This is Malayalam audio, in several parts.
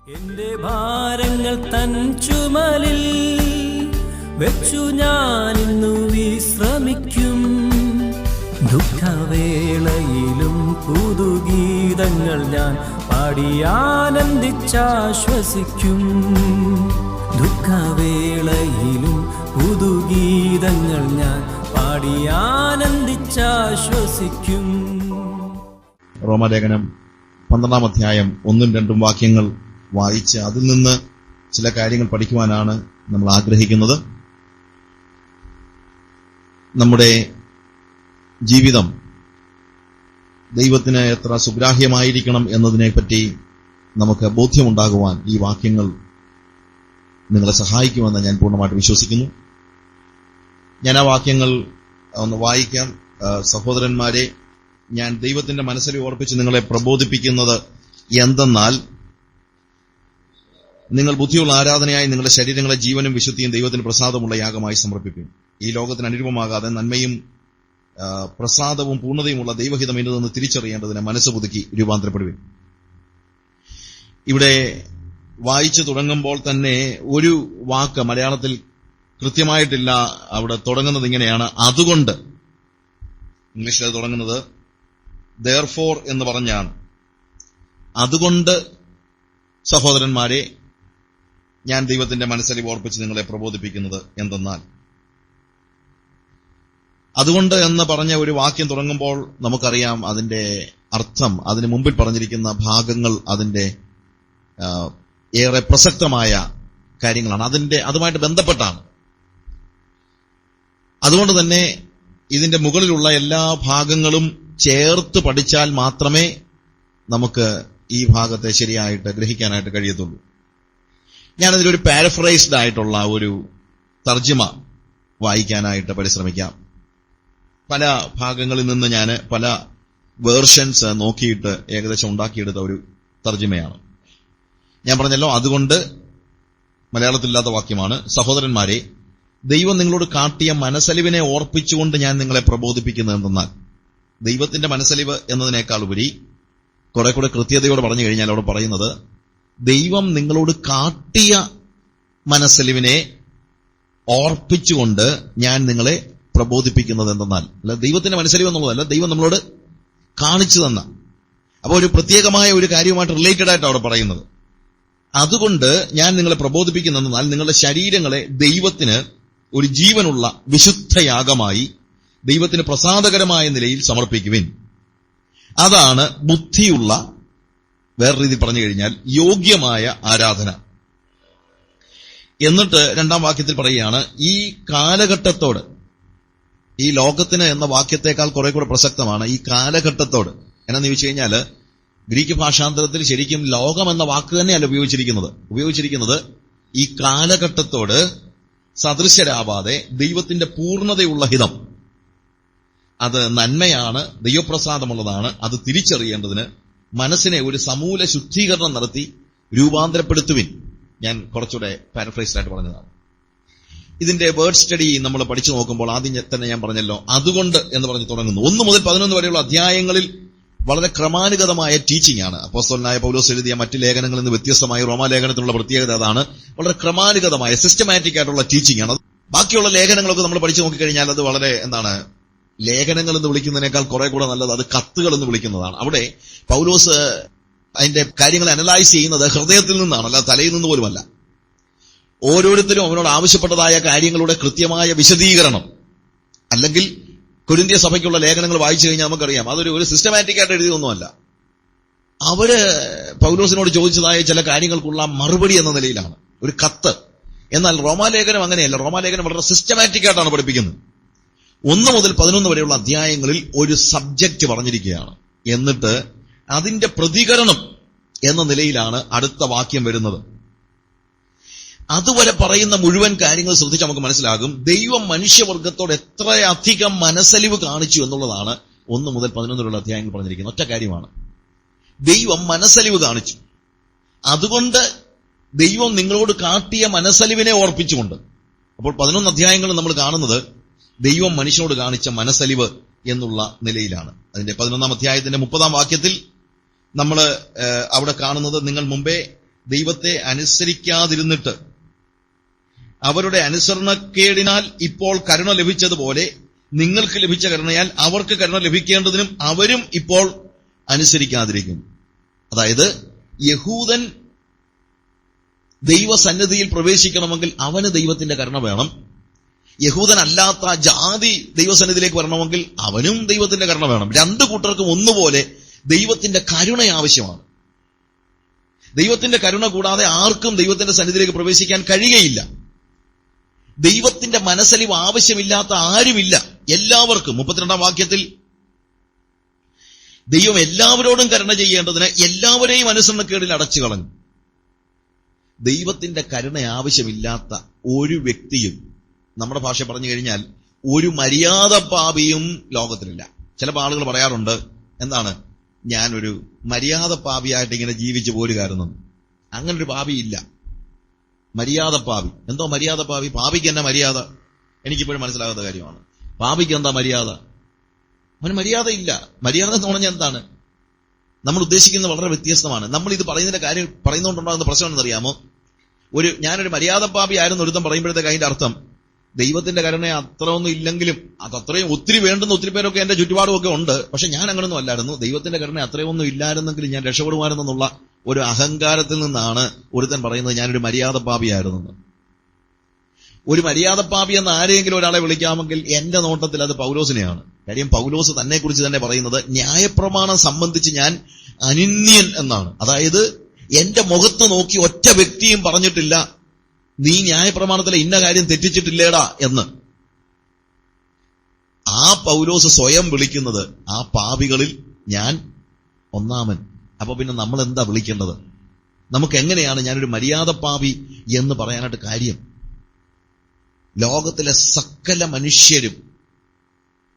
എന്റെ ഭാരങ്ങൾ തൻ ചുമലിൽ വെച്ചു ഞാൻ ഇന്നു വിശ്രമിക്കും. ദുഃഖവേളയിലും പുതുഗീതങ്ങൾ ഞാൻ പാടിയാനന്ദിച്ചാശ്വസിക്കും. ദുഃഖവേളയിലും പുതുഗീതങ്ങൾ ഞാൻ പാടിയാനന്ദിച്ചാശ്വസിക്കും. റോമാലേഖനം 12 അധ്യായം 1-2 വാക്യങ്ങൾ വായിച്ച് അതിൽ നിന്ന് ചില കാര്യങ്ങൾ പഠിക്കുവാനാണ് നമ്മൾ ആഗ്രഹിക്കുന്നത്. നമ്മുടെ ജീവിതം ദൈവത്തിന് എത്ര സുഗ്രാഹ്യമായിരിക്കണം എന്നതിനെപ്പറ്റി നമുക്ക് ബോധ്യമുണ്ടാകുവാൻ ഈ വാക്യങ്ങൾ നിങ്ങളെ സഹായിക്കുമെന്ന് ഞാൻ പൂർണ്ണമായിട്ട് വിശ്വസിക്കുന്നു. ഞാൻ ആ വാക്യങ്ങൾ ഒന്ന് വായിക്കാം. സഹോദരന്മാരെ, ഞാൻ ദൈവത്തിന്റെ മനസ്സിൽ ഓർപ്പിച്ച് നിങ്ങളെ പ്രബോധിപ്പിക്കുന്നത് എന്തെന്നാൽ, നിങ്ങൾ ബുദ്ധിയുള്ള ആരാധനയായി നിങ്ങളുടെ ശരീരങ്ങളെ ജീവനും വിശുദ്ധിയും ദൈവത്തിന് പ്രസാദമുള്ള യാഗമായി സമർപ്പിക്കും. ഈ ലോകത്തിന് അനുരൂപമാകാതെ നന്മയും പ്രസാദവും പൂർണ്ണതയുമുള്ള ദൈവഹിതം എന്നതെന്ന് തിരിച്ചറിയേണ്ടതിന് മനസ്സ് പുതുക്കി രൂപാന്തരപ്പെടുവിൻ. ഇവിടെ വായിച്ചു തുടങ്ങുമ്പോൾ തന്നെ ഒരു വാക്ക് മലയാളത്തിൽ കൃത്യമായിട്ടില്ല. അവിടെ തുടങ്ങുന്നത് ഇങ്ങനെയാണ്, അതുകൊണ്ട്. ഇംഗ്ലീഷിൽ തുടങ്ങുന്നത് therefore എന്ന് പറഞ്ഞാണ്. അതുകൊണ്ട് സഹോദരന്മാരെ, ഞാൻ ദൈവത്തിന്റെ മനസ്സിൽ ഓർപ്പിച്ച് നിങ്ങളെ പ്രബോധിപ്പിക്കുന്നത് എന്തെന്നാൽ. അതുകൊണ്ട് എന്ന് പറഞ്ഞ ഒരു വാക്യം തുടങ്ങുമ്പോൾ നമുക്കറിയാം അതിന്റെ അർത്ഥം. അതിന് മുമ്പിൽ പറഞ്ഞിരിക്കുന്ന ഭാഗങ്ങൾ അതിന്റെ ഏറെ പ്രസക്തമായ കാര്യങ്ങളാണ്, അതുമായിട്ട് ബന്ധപ്പെട്ടാണ്. അതുകൊണ്ട് തന്നെ ഇതിന്റെ മുകളിലുള്ള എല്ലാ ഭാഗങ്ങളും ചേർത്ത് പഠിച്ചാൽ മാത്രമേ നമുക്ക് ഈ ഭാഗത്തെ ശരിയായിട്ട് ഗ്രഹിക്കാനായിട്ട് കഴിയത്തുള്ളൂ. ഞാനതിലൊരു പാരഫ്രൈസ്ഡ് ആയിട്ടുള്ള ഒരു തർജ്ജിമ വായിക്കാനായിട്ട് പരിശ്രമിക്കാം. പല ഭാഗങ്ങളിൽ നിന്ന് ഞാൻ പല വേർഷൻസ് നോക്കിയിട്ട് ഏകദേശം ഉണ്ടാക്കിയെടുത്ത ഒരു തർജ്ജിമയാണ്. ഞാൻ പറഞ്ഞല്ലോ, അതുകൊണ്ട് മലയാളത്തിലില്ലാത്ത വാക്യമാണ്. സഹോദരന്മാരെ, ദൈവം നിങ്ങളോട് കാട്ടിയ മനസ്സലിവിനെ ഓർപ്പിച്ചുകൊണ്ട് ഞാൻ നിങ്ങളെ പ്രബോധിപ്പിക്കുന്നത് എന്തെന്നാൽ. ദൈവത്തിന്റെ മനസ്സലിവ് എന്നതിനേക്കാൾ ഉപരി കുറെ കൂടെ കൃത്യതയോടെ പറഞ്ഞു കഴിഞ്ഞാൽ അവിടെ പറയുന്നത്, ദൈവം നിങ്ങളോട് കാട്ടിയ മനസ്സലിവിനെ ഓർപ്പിച്ചുകൊണ്ട് ഞാൻ നിങ്ങളെ പ്രബോധിപ്പിക്കുന്നത് എന്തെന്നാൽ. അല്ല, ദൈവത്തിന്റെ മനസ്സലിവ് എന്നുള്ളതല്ല, ദൈവം നമ്മളോട് കാണിച്ചു തന്ന. അപ്പോൾ ഒരു പ്രത്യേകമായ ഒരു കാര്യവുമായിട്ട് റിലേറ്റഡ് ആയിട്ട് അവിടെ പറയുന്നത്. അതുകൊണ്ട് ഞാൻ നിങ്ങളെ പ്രബോധിപ്പിക്കുന്നതെന്നാൽ, നിങ്ങളുടെ ശരീരങ്ങളെ ദൈവത്തിന് ഒരു ജീവനുള്ള വിശുദ്ധയാഗമായി ദൈവത്തിന് പ്രസാദകരമായ നിലയിൽ സമർപ്പിക്കുവിൻ. അതാണ് ബുദ്ധിയുള്ള, വേറെ രീതിയിൽ പറഞ്ഞു കഴിഞ്ഞാൽ യോഗ്യമായ ആരാധന. എന്നിട്ട് 2-ാം വാക്യത്തിൽ പറയുകയാണ്, ഈ കാലഘട്ടത്തോട്, ഈ ലോകത്തിന് എന്ന വാക്യത്തെക്കാൾ കുറെ കൂടെ പ്രസക്തമാണ് ഈ കാലഘട്ടത്തോട്. എന്നാന്ന് ചോദിച്ചു കഴിഞ്ഞാൽ, ഗ്രീക്ക് ഭാഷാന്തരത്തിൽ ശരിക്കും ലോകം എന്ന വാക്ക് തന്നെയല്ല ഉപയോഗിച്ചിരിക്കുന്നത് ഈ കാലഘട്ടത്തോട് സദൃശ്യരാവാതെ ദൈവത്തിന്റെ പൂർണ്ണതയുള്ള ഹിതം, അത് നന്മയാണ്, ദൈവപ്രസാദമുള്ളതാണ്. അത് തിരിച്ചറിയേണ്ടതിന് മനസ്സിനെ ഒരു സമൂല ശുദ്ധീകരണം നടത്തി രൂപാന്തരപ്പെടുത്തുവിൻ. ഞാൻ കുറച്ചുകൂടെ പാരഫ്രൈസ്ഡ് ആയിട്ട് പറഞ്ഞതാണ്. ഇതിന്റെ വേർഡ് സ്റ്റഡി നമ്മൾ പഠിച്ചു നോക്കുമ്പോൾ ആദ്യം തന്നെ ഞാൻ പറഞ്ഞല്ലോ, അതുകൊണ്ട് എന്ന് പറഞ്ഞ് തുടങ്ങുന്നു. 1 മുതൽ 11 വരെയുള്ള അധ്യായങ്ങളിൽ വളരെ ക്രമാനുഗതമായ ടീച്ചിങ് ആണ്. അപ്പോസ്തലനായ പൗലോസ് എഴുതിയ മറ്റ് ലേഖനങ്ങളിൽ നിന്ന് വ്യത്യസ്തമായി റോമാലേഖനത്തിലുള്ള പ്രത്യേകത അതാണ്. വളരെ ക്രമാനുഗതമായ സിസ്റ്റമാറ്റിക് ആയിട്ടുള്ള ടീച്ചിങ് ആണ്. ബാക്കിയുള്ള ലേഖനങ്ങളൊക്കെ നമ്മൾ പഠിച്ചു നോക്കിക്കഴിഞ്ഞാൽ അത് വളരെ ലേഖനങ്ങൾ എന്ന് വിളിക്കുന്നതിനേക്കാൾ കുറെ കൂടെ നല്ലത് അത് കത്തുകൾ എന്ന് വിളിക്കുന്നതാണ്. അവിടെ പൗലോസ് അതിന്റെ കാര്യങ്ങൾ അനലൈസ് ചെയ്യുന്നത് ഹൃദയത്തിൽ നിന്നാണ്, അല്ല തലയിൽ നിന്ന് പോലുമല്ല. ഓരോരുത്തരും അവനോട് ആവശ്യപ്പെട്ടതായ കാര്യങ്ങളുടെ കൃത്യമായ വിശദീകരണം, അല്ലെങ്കിൽ കൊരിന്ത്യ സഭയ്ക്കുള്ള ലേഖനങ്ങൾ വായിച്ചു കഴിഞ്ഞാൽ നമുക്കറിയാം അതൊരു സിസ്റ്റമാറ്റിക് ആയിട്ട് എഴുതിയൊന്നുമല്ല. അവര് പൗലോസിനോട് ചോദിച്ചതായ ചില കാര്യങ്ങൾക്കുള്ള മറുപടി എന്ന നിലയിലാണ് ഒരു കത്ത്. എന്നാൽ റോമാലേഖനം അങ്ങനെയല്ല. റോമാലേഖനം വളരെ സിസ്റ്റമാറ്റിക് ആയിട്ടാണ് പഠിപ്പിക്കുന്നത്. 1 മുതൽ 11 വരെയുള്ള അധ്യായങ്ങളിൽ ഒരു സബ്ജക്റ്റ് പറഞ്ഞിരിക്കുകയാണ്. എന്നിട്ട് അതിന്റെ പ്രതികരണം എന്ന നിലയിലാണ് അടുത്ത വാക്യം വരുന്നത്. അതുവരെ പറയുന്ന മുഴുവൻ കാര്യങ്ങൾ ശ്രദ്ധിച്ച് നമുക്ക് മനസ്സിലാകും ദൈവം മനുഷ്യവർഗത്തോട് എത്രയധികം മനസ്സലിവ് കാണിച്ചു എന്നുള്ളതാണ് 1 മുതൽ 11 വരെയുള്ള അധ്യായങ്ങൾ പറഞ്ഞിരിക്കുന്നത്. ഒറ്റ കാര്യമാണ്, ദൈവം മനസ്സലിവ് കാണിച്ചു. അതുകൊണ്ട് ദൈവം നിങ്ങളോട് കാട്ടിയ മനസ്സലിവിനെ ഓർപ്പിച്ചുകൊണ്ട്. അപ്പോൾ 11 അധ്യായങ്ങൾ നമ്മൾ കാണുന്നത് ദൈവം മനുഷ്യനോട് കാണിച്ച മനസ്സലിവ് എന്നുള്ള നിലയിലാണ്. അതിന്റെ 11-ാം അധ്യായത്തിന്റെ 30-ാം വാക്യത്തിൽ നമ്മൾ അവിടെ കാണുന്നത്, നിങ്ങൾ മുമ്പേ ദൈവത്തെ അനുസരിക്കാതിരുന്നിട്ട് അവരുടെ അനുസരണക്കേടിനാൽ ഇപ്പോൾ കരുണ ലഭിച്ചതുപോലെ നിങ്ങൾക്ക് ലഭിച്ച കരുണയാൽ അവർക്ക് കരുണ ലഭിക്കേണ്ടതിനും അവരും ഇപ്പോൾ അനുസരിക്കാതിരിക്കുന്നു. അതായത് യഹൂദൻ ദൈവസന്നിധിയിൽ പ്രവേശിക്കണമെങ്കിൽ അവന് ദൈവത്തിന്റെ കരുണ വേണം. യഹൂദനല്ലാത്ത ജാതി ദൈവസന്നിധിയിലേക്ക് വരണമെങ്കിൽ അവനും ദൈവത്തിന്റെ കരുണ വേണം. രണ്ടു കൂട്ടർക്കും ഒന്നുപോലെ ദൈവത്തിന്റെ കരുണ ആവശ്യമാണ്. ദൈവത്തിന്റെ കരുണ കൂടാതെ ആർക്കും ദൈവത്തിന്റെ സന്നിധിയിലേക്ക് പ്രവേശിക്കാൻ കഴിയുകയില്ല. ദൈവത്തിന്റെ മനസ്സലിവ് ആവശ്യമില്ലാത്ത ആരുമില്ല. എല്ലാവർക്കും 32-ാം വാക്യത്തിൽ ദൈവം എല്ലാവരോടും കരുണ ചെയ്യേണ്ടതിന് എല്ലാവരെയും അനുസരണക്കേടിൽ അടച്ചു കളഞ്ഞു. ദൈവത്തിന്റെ കരുണ ആവശ്യമില്ലാത്ത ഒരു വ്യക്തിയും, നമ്മുടെ ഭാഷ പറഞ്ഞു കഴിഞ്ഞാൽ ഒരു മര്യാദ പാപിയും ലോകത്തിലില്ല. ചില ആളുകൾ പറയാറുണ്ട്, എന്താണ്, ഞാനൊരു മര്യാദ പാപിയായിട്ട് ഇങ്ങനെ ജീവിച്ചു പോരുകാരുന്നു. അങ്ങനൊരു പാപിയില്ല. മര്യാദ പാപി. എന്തോ മര്യാദ പാപി? പാപിക്ക് എന്നാ മര്യാദ? എനിക്കിപ്പോഴും മനസ്സിലാകാത്ത കാര്യമാണ്. പാപിക്ക് എന്താ മര്യാദ? അവന് മര്യാദയില്ല. മര്യാദ എന്ന് പറഞ്ഞാൽ എന്താണ്? നമ്മൾ ഉദ്ദേശിക്കുന്നത് വളരെ വ്യത്യസ്തമാണ്. നമ്മൾ ഇത് പറയുന്നതിന്റെ കാര്യം പറയുന്നതുകൊണ്ടുണ്ടാകുന്ന പ്രശ്നം എന്നറിയാമോ? ഞാനൊരു മര്യാദ പാപി ആയിരുന്നു ഒരുത്തം പറയുമ്പോഴത്തേക്ക് അതിന്റെ അർത്ഥം ദൈവത്തിന്റെ കരുണ അത്ര ഒന്നും ഇല്ലെങ്കിലും അതത്രയും ഒത്തിരി വേണ്ടുന്ന ഒത്തിരി പേരൊക്കെ എന്റെ ചുറ്റുപാടുമൊക്കെ ഉണ്ട്. പക്ഷെ ഞാൻ അങ്ങനൊന്നും അല്ലായിരുന്നു. ദൈവത്തിന്റെ കരുണ അത്രയൊന്നും ഇല്ലായിരുന്നെങ്കിലും ഞാൻ രക്ഷപ്പെടുമായിരുന്നെന്നുള്ള ഒരു അഹങ്കാരത്തിൽ നിന്നാണ് ഒരുത്തൻ പറയുന്നത് ഞാനൊരു മര്യാദ പാപിയായിരുന്നു. ഒരു മര്യാദ പാപി എന്ന് ആരെങ്കിലും ഒരാളെ വിളിക്കാമെങ്കിൽ എന്റെ നോട്ടത്തിൽ അത് പൗലോസിനെയാണ്. കാര്യം പൗലോസ് തന്നെ കുറിച്ച് തന്നെ പറയുന്നത് ന്യായപ്രമാണം സംബന്ധിച്ച് ഞാൻ അനിന്യൻ എന്നാണ്. അതായത് എന്റെ മുഖത്ത് നോക്കി ഒറ്റ വ്യക്തിയും പറഞ്ഞിട്ടില്ല നീ ന്യായപ്രമാണത്തിലെ ഇന്ന കാര്യം തെറ്റിച്ചിട്ടില്ലേടാ എന്ന്. ആ പൗലോസ് സ്വയം വിളിക്കുന്നത് ആ പാപികളിൽ ഞാൻ ഒന്നാമൻ. അപ്പൊ പിന്നെ നമ്മൾ എന്താ വിളിക്കേണ്ടത്? നമുക്ക് എങ്ങനെയാണ് ഞാനൊരു മര്യാദ പാപി എന്ന് പറയാനായിട്ട് കാര്യം? ലോകത്തിലെ സകല മനുഷ്യരും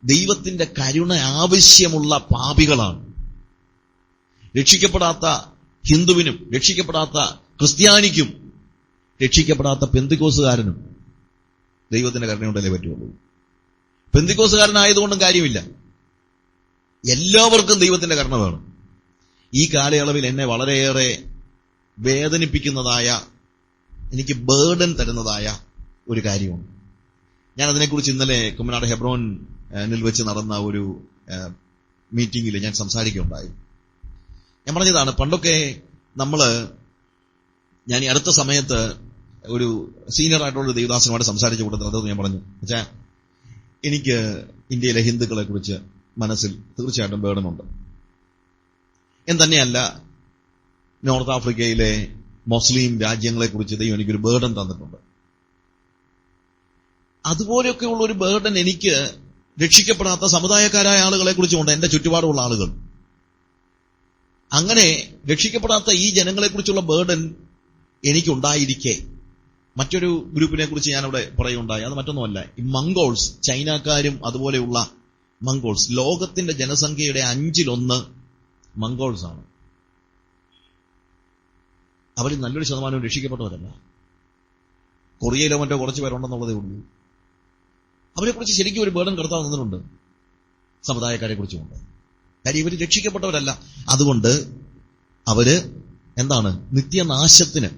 ദൈവത്തിന്റെ കരുണ ആവശ്യമുള്ള പാപികളാണ്. രക്ഷിക്കപ്പെടാത്ത ഹിന്ദുവിനും രക്ഷിക്കപ്പെടാത്ത ക്രിസ്ത്യാനിക്കും രക്ഷിക്കപ്പെടാത്ത പെന്തിക്കോസുകാരനും ദൈവത്തിന്റെ കരുണയുണ്ടല്ലേ പറ്റുള്ളൂ. പെന്തിക്കോസുകാരനായതുകൊണ്ടും കാര്യമില്ല. എല്ലാവർക്കും ദൈവത്തിന്റെ കരുണ വേണം. ഈ കാലയളവിൽ എന്നെ വളരെയേറെ വേദനിപ്പിക്കുന്നതായ, എനിക്ക് ബേർഡൻ തരുന്നതായ ഒരു കാര്യമുണ്ട്. ഞാൻ അതിനെക്കുറിച്ച് ഇന്നലെ കുമ്മനാട് ഹെബ്രോനിൽ വെച്ച് നടന്ന ഒരു മീറ്റിംഗിൽ ഞാൻ സംസാരിക്കുകയുണ്ടായി. ഞാൻ പറഞ്ഞതാണ്, പണ്ടൊക്കെ ഞാൻ ഈ അടുത്ത സമയത്ത് ഒരു സീനിയർ ആയിട്ടുള്ള ദേവദാസനുമായിട്ട് സംസാരിച്ച കൂട്ടത്തിൽ അതൊന്നും ഞാൻ പറഞ്ഞു, വെച്ചാൽ എനിക്ക് ഇന്ത്യയിലെ ഹിന്ദുക്കളെ കുറിച്ച് മനസ്സിൽ തീർച്ചയായിട്ടും ബേർഡനുണ്ട്. തന്നെയല്ല, നോർത്ത് ആഫ്രിക്കയിലെ മുസ്ലിം രാജ്യങ്ങളെക്കുറിച്ച് ദൈവം എനിക്കൊരു ബേർഡൻ തന്നിട്ടുണ്ട്. അതുപോലെയൊക്കെയുള്ള ഒരു ബേർഡൻ എനിക്ക് രക്ഷിക്കപ്പെടാത്ത സമുദായക്കാരായ ആളുകളെ കുറിച്ചുമുണ്ട്, എന്റെ ചുറ്റുപാടുമുള്ള ആളുകൾ. അങ്ങനെ രക്ഷിക്കപ്പെടാത്ത ഈ ജനങ്ങളെക്കുറിച്ചുള്ള ബേർഡൻ എനിക്കുണ്ടായിരിക്കെ മറ്റൊരു ഗ്രൂപ്പിനെ കുറിച്ച് ഞാനിവിടെ പറയുണ്ടായി. അത് മറ്റൊന്നുമല്ല, ഈ മംഗോൾസ്, ചൈനക്കാരും അതുപോലെയുള്ള മംഗോൾസ്. ലോകത്തിന്റെ ജനസംഖ്യയുടെ 1/5 മംഗോൾസ് ആണ്. അവരിൽ നല്ലൊരു ശതമാനവും രക്ഷിക്കപ്പെട്ടവരല്ല. കൊറിയയിലോ മറ്റോ കുറച്ച് പേരുണ്ടെന്നുള്ളതേ ഉള്ളൂ. അവരെക്കുറിച്ച് ശരിക്കും ഒരു ബേർഡൻ കർത്താവ് തന്നിട്ടുണ്ട്. സമുദായക്കാരെ കുറിച്ചുമുണ്ട്. കാര്യം ഇവർ രക്ഷിക്കപ്പെട്ടവരല്ല. അതുകൊണ്ട് അവര് നിത്യനാശത്തിന്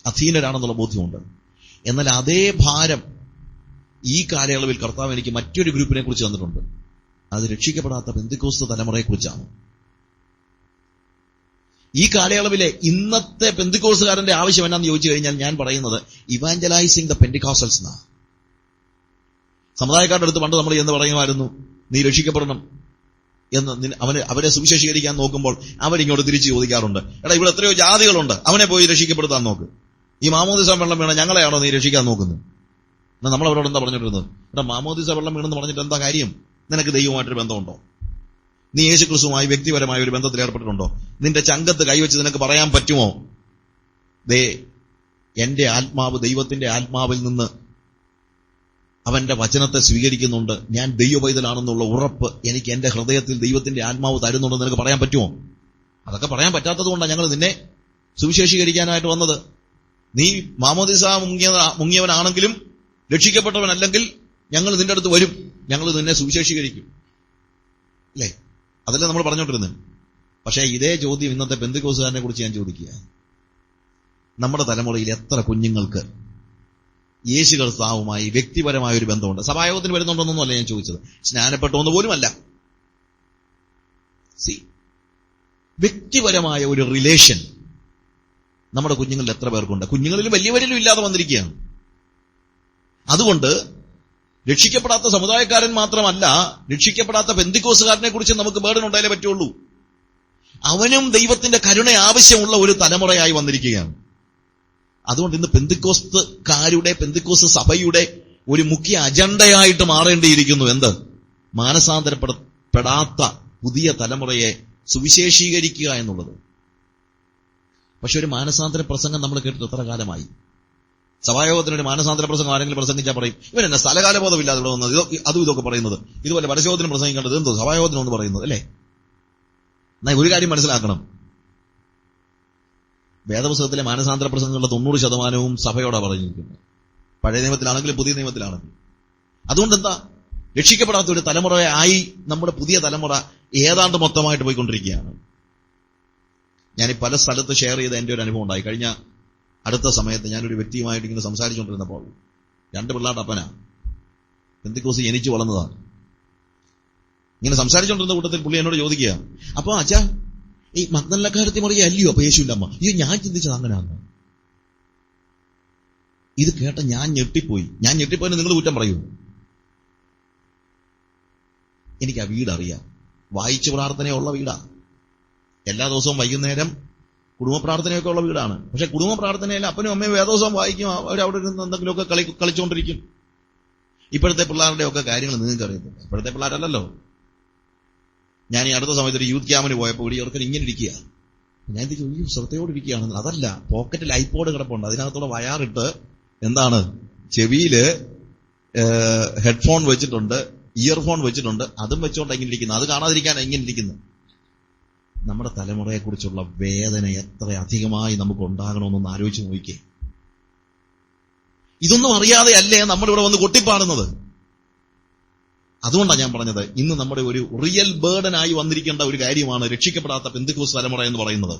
അധീനരാണെന്നുള്ള ബോധ്യമുണ്ട്. എന്നാൽ അതേ ഭാരം ഈ കാലയളവിൽ കർത്താവ് എനിക്ക് മറ്റൊരു ഗ്രൂപ്പിനെ കുറിച്ച് തന്നിട്ടുണ്ട്. അത് രക്ഷിക്കപ്പെടാത്ത പെന്തിക്കോസ്ത് തലമുറയെക്കുറിച്ചാണ്. ഈ കാലയളവിലെ ഇന്നത്തെ പെന്തിക്കോസ്തുകാരന്റെ ആവശ്യം എന്നാന്ന് ചോദിച്ചു കഴിഞ്ഞാൽ ഞാൻ പറയുന്നത് ഇവാഞ്ചലൈസിംഗ് ദ പെന്റിക്കോസ്റ്റൽസ് എന്നാ. സമുദായക്കാരുടെ അടുത്ത് പണ്ട് നമ്മൾ എന്ന് പറയുമായിരുന്നു, നീ രക്ഷിക്കപ്പെടണം എന്ന്. അവരെ സുവിശേഷീകരിക്കാൻ നോക്കുമ്പോൾ അവരിങ്ങോട്ട് തിരിച്ചു ചോദിക്കാറുണ്ട്, എടാ ഇവിടെ എത്രയോ ജാതികളുണ്ട്, അവനെ പോയി രക്ഷിക്കപ്പെടുത്താൻ നോക്ക്. ഈ മാമോദിസ വെള്ളം വീണ ഞങ്ങളെയാണോ നീ രക്ഷിക്കാൻ നോക്കുന്നത്? എന്നാൽ നമ്മളവരോട് എന്താ പറഞ്ഞിട്ടിരുന്നത്? എടാ മാമോദിസ വെള്ളം വീണെന്ന് പറഞ്ഞിട്ട് എന്താ കാര്യം? നിനക്ക് ദൈവമായിട്ടൊരു ബന്ധമുണ്ടോ? നീ യേശുക്രിസ്തുവുമായി വ്യക്തിപരമായ ഒരു ബന്ധത്തിൽ ഏർപ്പെട്ടിട്ടുണ്ടോ? നിന്റെ ചങ്കത്ത് കൈവച്ച് നിനക്ക് പറയാൻ പറ്റുമോ, എന്റെ ആത്മാവ് ദൈവത്തിന്റെ ആത്മാവിൽ നിന്ന് അവന്റെ വചനത്തെ സ്വീകരിക്കുന്നുണ്ട്, ഞാൻ ദൈവപൈതലാണെന്നുള്ള ഉറപ്പ് എനിക്ക് എന്റെ ഹൃദയത്തിൽ ദൈവത്തിന്റെ ആത്മാവ് തരുന്നുണ്ടെന്ന് നിനക്ക് പറയാൻ പറ്റുമോ? അതൊക്കെ പറയാൻ പറ്റാത്തത് കൊണ്ടാണ് ഞങ്ങൾ നിന്നെ സുവിശേഷീകരിക്കാനായിട്ട് വന്നത്. നീ മാമോദിസ മുങ്ങിയവനാണെങ്കിലും രക്ഷിക്കപ്പെട്ടവനല്ലെങ്കിൽ ഞങ്ങൾ നിന്റെ അടുത്ത് വരും, ഞങ്ങൾ നിന്നെ സുവിശേഷീകരിക്കും. അല്ലേ? അതല്ലേ നമ്മൾ പറഞ്ഞോണ്ടിരുന്നത്. പക്ഷേ ഇതേ ചോദ്യം ഇന്നത്തെ പെന്തിക്കോസുകാരനെ കുറിച്ച് ഞാൻ ചോദിക്കുക. നമ്മുടെ തലമുറയിൽ എത്ര കുഞ്ഞുങ്ങൾക്ക് യേശു കർത്താവുമായി വ്യക്തിപരമായ ഒരു ബന്ധമുണ്ട്? സഭായോഗത്തിന് വരുന്നുണ്ടെന്നൊന്നുമല്ല ഞാൻ ചോദിച്ചത്, സ്നാനപ്പെട്ടോന്ന് പോലുമല്ല. വ്യക്തിപരമായ ഒരു റിലേഷൻ നമ്മുടെ കുഞ്ഞുങ്ങളിൽ എത്ര പേർക്കുണ്ട്? കുഞ്ഞുങ്ങളിലും വലിയവരിലും ഇല്ലാതെ വന്നിരിക്കുകയാണ്. അതുകൊണ്ട് രക്ഷിക്കപ്പെടാത്ത സമുദായക്കാരൻ മാത്രമല്ല, രക്ഷിക്കപ്പെടാത്ത പെന്തിക്കോസുകാരനെ കുറിച്ച് നമുക്ക് ബേർഡൻ ഉണ്ടായാലേ പറ്റുള്ളൂ. അവനും ദൈവത്തിന്റെ കരുണ ആവശ്യമുള്ള ഒരു തലമുറയായി വന്നിരിക്കുകയാണ്. അതുകൊണ്ട് ഇന്ന് പെന്തിക്കോസ്തുകാരുടെ, പെന്തിക്കോസ് സഭയുടെ ഒരു മുഖ്യ അജണ്ടയായിട്ട് മാറേണ്ടിയിരിക്കുന്നു എന്ത്? മാനസാന്തരപ്പെടാത്ത പുതിയ തലമുറയെ സുവിശേഷീകരിക്കുക എന്നുള്ളത്. പക്ഷെ ഒരു മാനസാന്തര പ്രസംഗം നമ്മൾ കേട്ടിട്ട് എത്ര കാലമായി? സഭായോഗത്തിനൊരു മാനസാന്തര പ്രസംഗം ആരെങ്കിലും പ്രസംഗിച്ചാൽ പറയും, ഇവരെന്നെ സ്ഥലകാലബോധമില്ലാതെ ഇവിടെ വന്നത്, അതും ഇതൊക്കെ പറയുന്നത്. ഇതുപോലെ പരസ്യത്തിന് പ്രസംഗിക്കേണ്ടത് എന്തോ സഭായോഗത്തിനൊന്ന് പറയുന്നത് അല്ലേ? എന്നാൽ ഒരു കാര്യം മനസ്സിലാക്കണം, വേദപുസ്തകത്തിലെ മാനസാന്തര പ്രസംഗങ്ങളുടെ 90% സഭയോടാണ് പറഞ്ഞിരിക്കുന്നത്. പഴയ നിയമത്തിലാണെങ്കിലും പുതിയ നിയമത്തിലാണെങ്കിലും. അതുകൊണ്ട് എന്താ, രക്ഷിക്കപ്പെടാത്ത ഒരു തലമുറയായി നമ്മുടെ പുതിയ തലമുറ ഏതാണ്ട് മൊത്തമായിട്ട് പോയിക്കൊണ്ടിരിക്കുകയാണ്. ഞാൻ ഈ പല സ്ഥലത്ത് ഷെയർ ചെയ്ത എൻ്റെ ഒരു അനുഭവം ഉണ്ടായി. കഴിഞ്ഞ അടുത്ത സമയത്ത് ഞാനൊരു വ്യക്തിയുമായിട്ട് ഇങ്ങനെ സംസാരിച്ചുകൊണ്ടിരുന്നപ്പോൾ, 2 പിള്ളേരുടെ അപ്പനാ, പെന്തിക്കോസ് ജനിച്ചു വളർന്നതാണ്. ഇങ്ങനെ സംസാരിച്ചുകൊണ്ടിരുന്ന കൂട്ടത്തിൽ പുള്ളി എന്നോട് ചോദിക്കുക, അപ്പൊ അച്ഛാ ഈ മഗ്ദലക്കാരത്തി മറിയ അല്ലയോ അപ്പൊ യേശുവിന്റെ അമ്മ? ഇത് ഞാൻ ചിന്തിച്ചത് അങ്ങനെയാന്ന്. ഇത് കേട്ട ഞാൻ ഞെട്ടിപ്പോയി. ഞാൻ ഞെട്ടിപ്പോയെന്ന് നിങ്ങൾ കുറ്റം പറയൂ? എനിക്ക് ആ വീടറിയാം. വായിച്ചു പ്രാർത്ഥനയുള്ള വീടാ. എല്ലാ ദിവസവും വൈകുന്നേരം കുടുംബ പ്രാർത്ഥനയൊക്കെ ഉള്ള വീടാണ്. പക്ഷെ കുടുംബ പ്രാർത്ഥനയിൽ അപ്പനും അമ്മയും വേദോസം വായിക്കും, അവരവിടെ ഇരുന്ന് എന്തെങ്കിലുമൊക്കെ കളിച്ചുകൊണ്ടിരിക്കും. ഇപ്പോഴത്തെ പിള്ളേരുടെ ഒക്കെ കാര്യങ്ങൾ നിങ്ങൾക്ക് അറിയത്തില്ല. ഇപ്പോഴത്തെ പിള്ളേരല്ലല്ലോ. ഞാൻ ഈ അടുത്ത സമയത്ത് ഒരു യൂത്ത് ക്യാമ്പിന് പോയപ്പോൾ ഇവിടെ ഇവർക്ക് ഇങ്ങനെ ഇരിക്കുക. ഞാൻ ഈ ശ്രദ്ധയോടിരിക്കുകയാണെന്ന്. അതല്ല, പോക്കറ്റിൽ ഐപോഡ് കിടപ്പുണ്ട്, അതിനകത്തോടെ വയറിട്ട് എന്താണ് ചെവിയില് ഹെഡ്ഫോൺ വെച്ചിട്ടുണ്ട്, ഇയർഫോൺ വെച്ചിട്ടുണ്ട്, അതും വെച്ചോണ്ട് എങ്ങനെ ഇരിക്കുന്നത്, അത് കാണാതിരിക്കാൻ എങ്ങനെ ഇരിക്കുന്നു. നമ്മുടെ തലമുറയെക്കുറിച്ചുള്ള വേദന എത്ര അധികമായി നമുക്ക് ഉണ്ടാകണമെന്നൊന്ന് ആലോചിച്ച് നോക്കിക്കേ. ഇതൊന്നും അറിയാതെ അല്ലേ നമ്മളിവിടെ വന്ന് കൊട്ടിപ്പാടുന്നത്? അതുകൊണ്ടാണ് ഞാൻ പറഞ്ഞത്, ഇന്ന് നമ്മുടെ ഒരു റിയൽ ബേർഡനായി വന്നിരിക്കേണ്ട ഒരു കാര്യമാണ് രക്ഷിക്കപ്പെടാത്ത പെന്തിക്കോസ് തലമുറ എന്ന് പറയുന്നത്.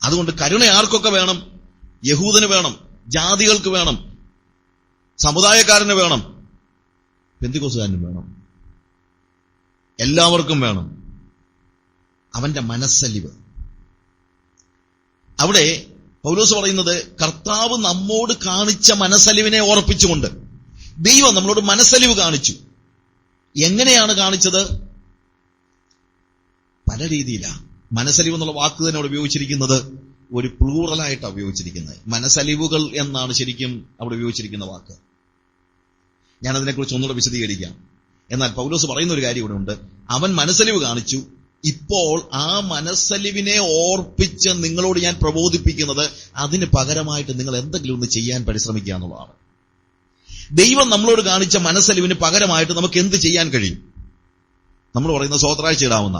അതുകൊണ്ട് കരുണ ആർക്കൊക്കെ വേണം? യഹൂദന് വേണം, ജാതികൾക്ക് വേണം, സമുദായക്കാരന് വേണം, പെന്തിക്കോസുകാരനും വേണം, എല്ലാവർക്കും വേണം. അവന്റെ മനസ്സലിവ്. അവിടെ പൗലോസ് പറയുന്നത്, കർത്താവ് നമ്മോട് കാണിച്ച മനസ്സലിവിനെ ഓർപ്പിച്ചുകൊണ്ട് ദൈവം നമ്മളോട് മനസ്സലിവ് കാണിച്ചു. എങ്ങനെയാണ് കാണിച്ചത്? പല രീതിയിലാണ്. മനസ്സലിവ് എന്നുള്ള വാക്ക് തന്നെ അവിടെ ഉപയോഗിച്ചിരിക്കുന്നത് ഒരു പ്ലൂറലായിട്ടാണ് ഉപയോഗിച്ചിരിക്കുന്നത്. മനസ്സലിവുകൾ എന്നാണ് ശരിക്കും അവിടെ ഉപയോഗിച്ചിരിക്കുന്ന വാക്ക്. ഞാനതിനെക്കുറിച്ച് ഒന്നുകൂടെ വിശദീകരിക്കാം. എന്നാൽ പൗലോസ് പറയുന്ന ഒരു കാര്യം ഇവിടെ ഉണ്ട്. അവൻ മനസ്സലിവ് കാണിച്ചു. ഇപ്പോൾ ആ മനസ്സലിവിനെ ഓർപ്പിച്ച് നിങ്ങളോട് ഞാൻ പ്രബോധിപ്പിക്കുന്നത് അതിന് പകരമായിട്ട് നിങ്ങൾ എന്തെങ്കിലും ഒന്ന് ചെയ്യാൻ പരിശ്രമിക്കുക എന്നുള്ളതാണ്. ദൈവം നമ്മളോട് കാണിച്ച മനസ്സലിവിന് പകരമായിട്ട് നമുക്ക് എന്ത് ചെയ്യാൻ കഴിയും? നമ്മൾ പറയുന്നത് സ്വത്രാഴ്ച ഇടാവുന്ന,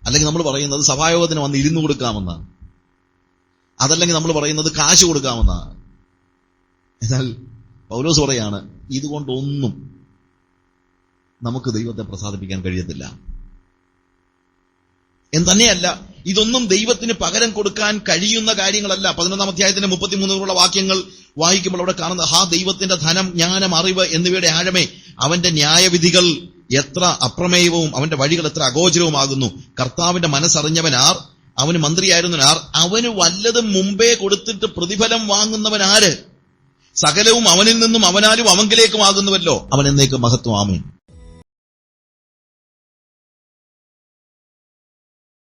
അല്ലെങ്കിൽ നമ്മൾ പറയുന്നത് സഭായോഗത്തിന് വന്ന് ഇരുന്ന് കൊടുക്കാമെന്ന, അതല്ലെങ്കിൽ നമ്മൾ പറയുന്നത് കാശ് കൊടുക്കാമെന്ന. എന്നാൽ പൗലോസ് പറയാണ്, ഇതുകൊണ്ടൊന്നും നമുക്ക് ദൈവത്തെ പ്രസാദിപ്പിക്കാൻ കഴിയത്തില്ല. തന്നെയല്ല, ഇതൊന്നും ദൈവത്തിന് പകരം കൊടുക്കാൻ കഴിയുന്ന കാര്യങ്ങളല്ല. 11-ാം അധ്യായത്തിന്റെ 33 വാക്യങ്ങൾ വായിക്കുമ്പോൾ അവിടെ കാണുന്ന, ദൈവത്തിന്റെ ധനം, ജ്ഞാനം, അറിവ് എന്നിവയുടെ ആഴമേ, അവന്റെ ന്യായവിധികൾ എത്ര അപ്രമേയവും അവന്റെ വഴികൾ എത്ര അഗോചരവുമാകുന്നു. കർത്താവിന്റെ മനസ്സറിഞ്ഞവനാർ, അവന് മന്ത്രിയായിരുന്നവനാർ, അവന് വല്ലതും മുമ്പേ കൊടുത്തിട്ട് പ്രതിഫലം വാങ്ങുന്നവനാര്? സകലവും അവനിൽ നിന്നും അവനാലും അവങ്കിലേക്കും ആകുന്നുവല്ലോ, അവൻ എന്നേക്കും മഹത്വം. ആമേൻ.